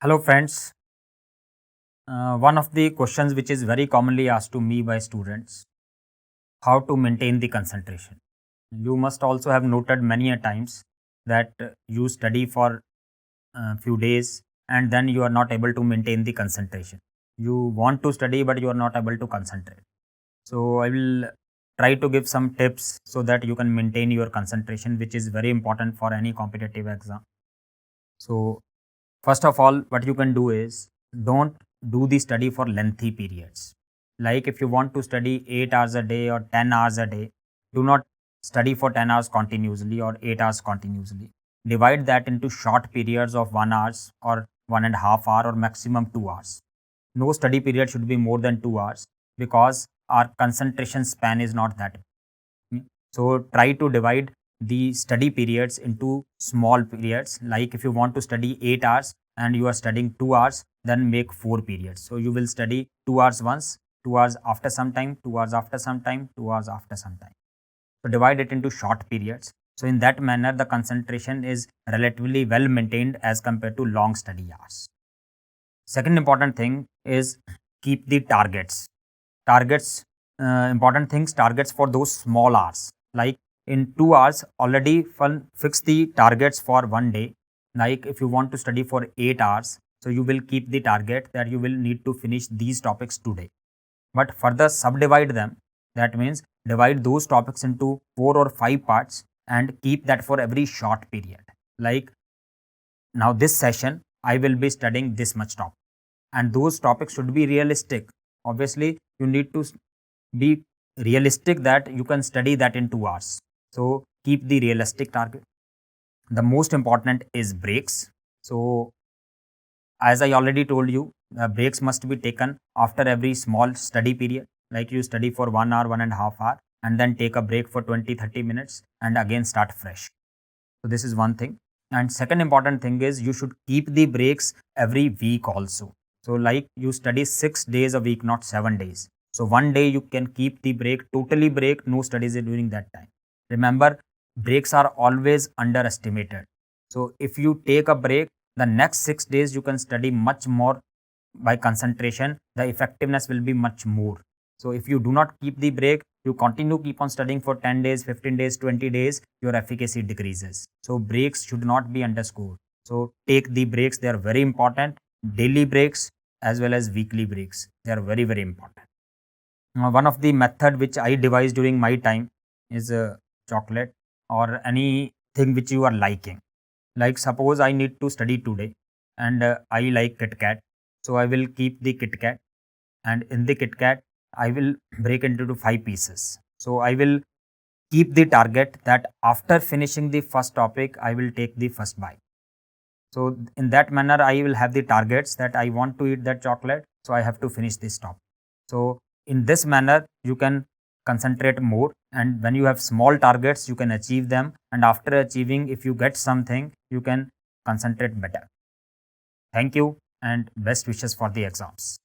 Hello friends. One of the questions which is very commonly asked to me by students, how to maintain the concentration. You must also have noted many a times that you study for a few days and then you are not able to maintain the concentration. You want to study but you are not able to concentrate. So I will try to give some tips so that you can maintain your concentration, which is very important for any competitive exam. So first of all, what you can do is don't do the study for lengthy periods. Like if you want to study 8 hours a day or 10 hours a day, do not study for 10 hours continuously or 8 hours continuously. Divide that into short periods of 1 hour or 1.5 hour or maximum 2 hours. No study period should be more than 2 hours because our concentration span is not that. So try to divide the study periods into small periods. Like if you want to study 8 hours and you are studying 2 hours, then make 4 periods. So you will study 2 hours once, 2 hours after some time, 2 hours after some time, 2 hours after some time. So divide it into short periods. So in that manner, the concentration is relatively well maintained as compared to long study hours. Second important thing is keep the targets. Important things, targets for those small hours. Like in 2 hours, already fix the targets for one day. Like if you want to study for 8 hours, so you will keep the target that you will need to finish these topics today. But further subdivide them. That means divide those topics into 4 or 5 parts and keep that for every short period. Like now this session, I will be studying this much topic. And those topics should be realistic. Obviously, you need to be realistic that you can study that in 2 hours. So keep the realistic target. The most important is breaks. So as I already told you, breaks must be taken after every small study period. Like you study for 1 hour, 1.5 hour, and then take a break for 20-30 minutes and again start fresh. So this is one thing. And second important thing is you should keep the breaks every week also. So like you study 6 days a week, not 7 days. So one day you can keep the break, totally break, no studies during that time. Remember, breaks are always underestimated. So if you take a break, the next 6 days you can study much more by concentration. The effectiveness will be much more. So if you do not keep the break, you keep on studying for 10 days, 15 days, 20 days, your efficacy decreases. So breaks should not be underscored. So take the breaks, they are very important. Daily breaks as well as weekly breaks, they are very, very important. One of the method which I devised during my time is chocolate or anything which you are liking. Like suppose I need to study today and I like Kit Kat. So I will keep the Kit Kat, and in the Kit Kat I will break into 5 pieces. So I will keep the target that after finishing the first topic, I will take the first bite. So in that manner, I will have the targets that I want to eat that chocolate. So I have to finish this topic. So in this manner, you can concentrate more. And when you have small targets, you can achieve them. And after achieving, if you get something, you can concentrate better. Thank you and best wishes for the exams.